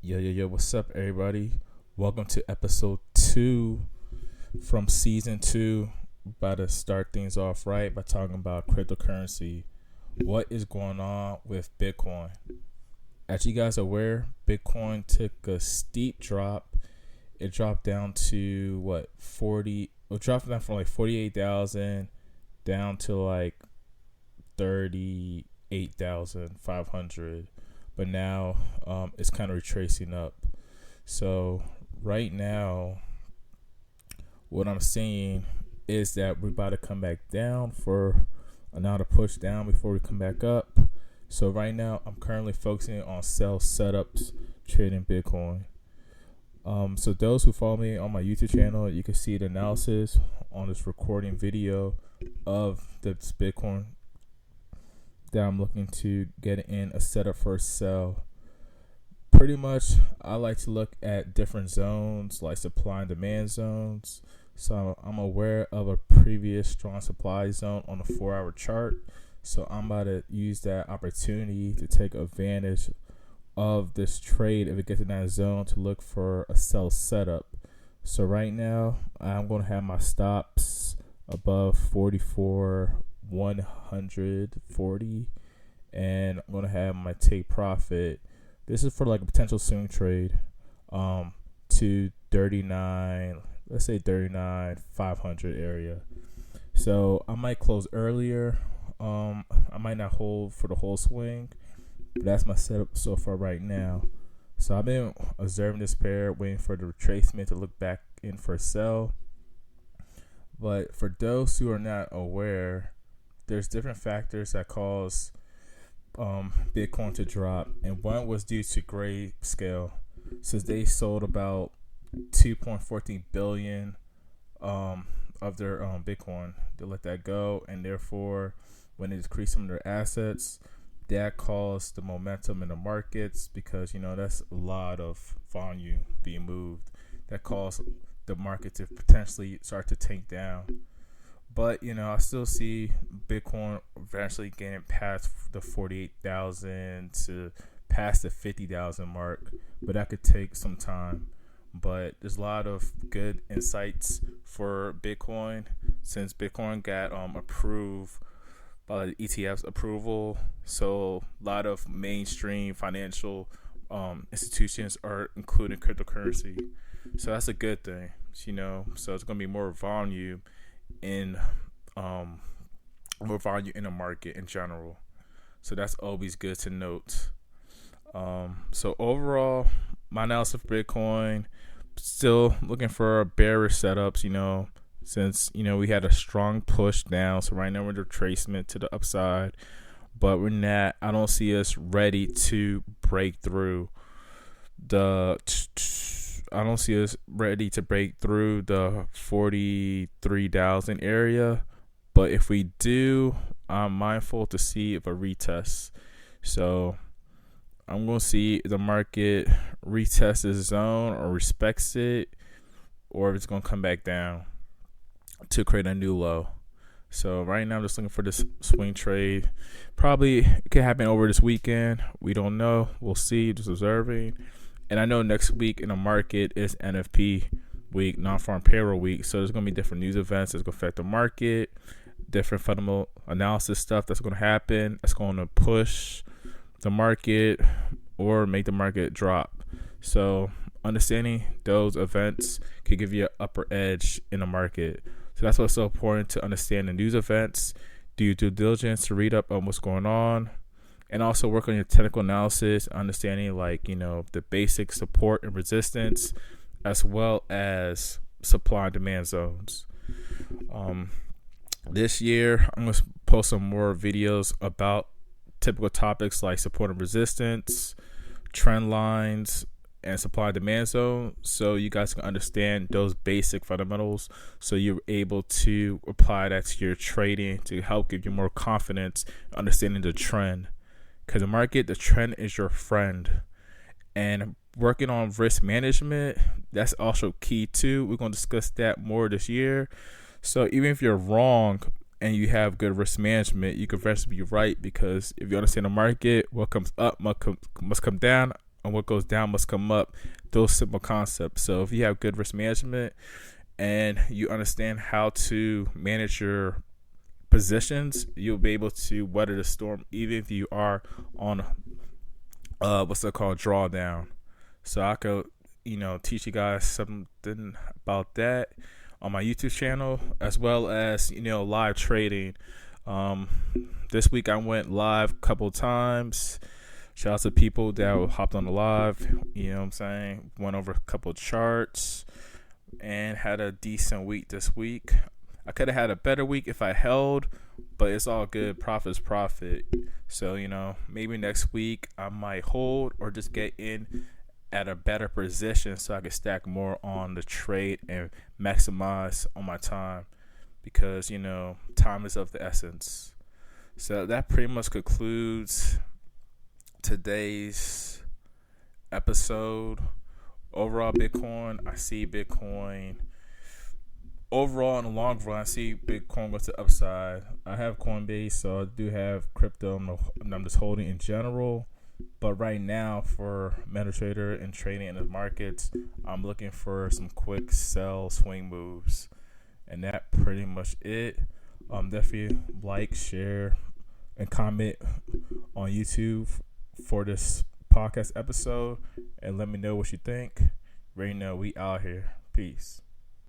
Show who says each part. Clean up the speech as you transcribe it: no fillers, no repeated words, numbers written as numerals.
Speaker 1: Yo, what's up, everybody? Welcome to episode 2 from season 2. About to start things off right by talking about cryptocurrency. What is going on with Bitcoin? As you guys are aware, Bitcoin took a steep drop. It dropped down to it dropped down from like 48,000 down to like 38,500. But now it's kind of retracing up. So right now, what I'm seeing is that we're about to come back down for another push down before we come back up. So right now, I'm currently focusing on sell setups, trading Bitcoin. So those who follow me on my YouTube channel, you can see the analysis on this recording video of this Bitcoin that I'm looking to get in a setup for a sell. Pretty much, I like to look at different zones, like supply and demand zones. So I'm aware of a previous strong supply zone on a 4-hour chart. So I'm about to use that opportunity to take advantage of this trade if it gets in that zone to look for a sell setup. So right now, I'm going to have my stops above 44,140, and I'm going to have my take profit. This is for like a potential swing trade to 39, let's say 39,500 area. So I might close earlier. I might not hold for the whole swing, but that's my setup so far right now. So I've been observing this pair, waiting for the retracement to look back in for a sell. But for those who are not aware, there's different factors that cause Bitcoin to drop, and one was due to Grayscale, since they sold about 2.14 billion of their Bitcoin. They let that go, and therefore, when they decreased some of their assets, that caused the momentum in the markets, because that's a lot of volume being moved. That caused the market to potentially start to tank down. But I still see Bitcoin eventually getting past the 48,000 to past the 50,000 mark, but that could take some time. But there's a lot of good insights for Bitcoin, since Bitcoin got approved by the ETF's approval. So a lot of mainstream financial institutions are including cryptocurrency. So that's a good thing, So it's going to be more volume in the market in general. So that's always good to note. So overall, my analysis for Bitcoin, still looking for bearish setups, since we had a strong push down. So right now we're in retracement to the upside, but I don't see us ready to break through the 43,000 area. But if we do, I'm mindful to see if a retest. So I'm going to see if the market retests this zone or respects it, or if it's going to come back down to create a new low. So right now I'm just looking for this swing trade. Probably it could happen over this weekend. We don't know. We'll see. Just observing. And I know next week in the market is NFP week, non-farm payroll week. So there's going to be different news events that's going to affect the market, different fundamental analysis stuff that's going to happen. That's going to push the market or make the market drop. So understanding those events could give you an upper edge in the market. So that's what's so important, to understand the news events, do your due diligence to read up on what's going on, and also work on your technical analysis, understanding the basic support and resistance, as well as supply and demand zones. This year, I'm going to post some more videos about typical topics like support and resistance, trend lines, and supply and demand zone, so you guys can understand those basic fundamentals, so you're able to apply that to your trading to help give you more confidence understanding the trend. Because the market, the trend is your friend. And working on risk management, that's also key too. We're going to discuss that more this year. So even if you're wrong and you have good risk management, you can eventually be right, because if you understand the market, what comes up must come down. and what goes down must come up. Those simple concepts. So if you have good risk management and you understand how to manage your positions, you'll be able to weather the storm even if you are on what's it called, drawdown. So I could teach you guys something about that on my YouTube channel, as well as live trading. This week I went live a couple times. Shout out to people that hopped on the live. You know what I'm saying? Went over a couple charts and had a decent week this week. I could have had a better week if I held, but it's all good. Profit's profit. So, maybe next week I might hold or just get in at a better position so I can stack more on the trade and maximize on my time, because, time is of the essence. So that pretty much concludes today's episode. Overall, Bitcoin, I see Bitcoin. Overall, in the long run, I see Bitcoin go to the upside. I have Coinbase, so I do have crypto, and I'm just holding in general. But right now, for MetaTrader and trading in the markets, I'm looking for some quick sell swing moves. And that pretty much it. Definitely like, share, and comment on YouTube for this podcast episode. And let me know what you think. Right now, we out here. Peace.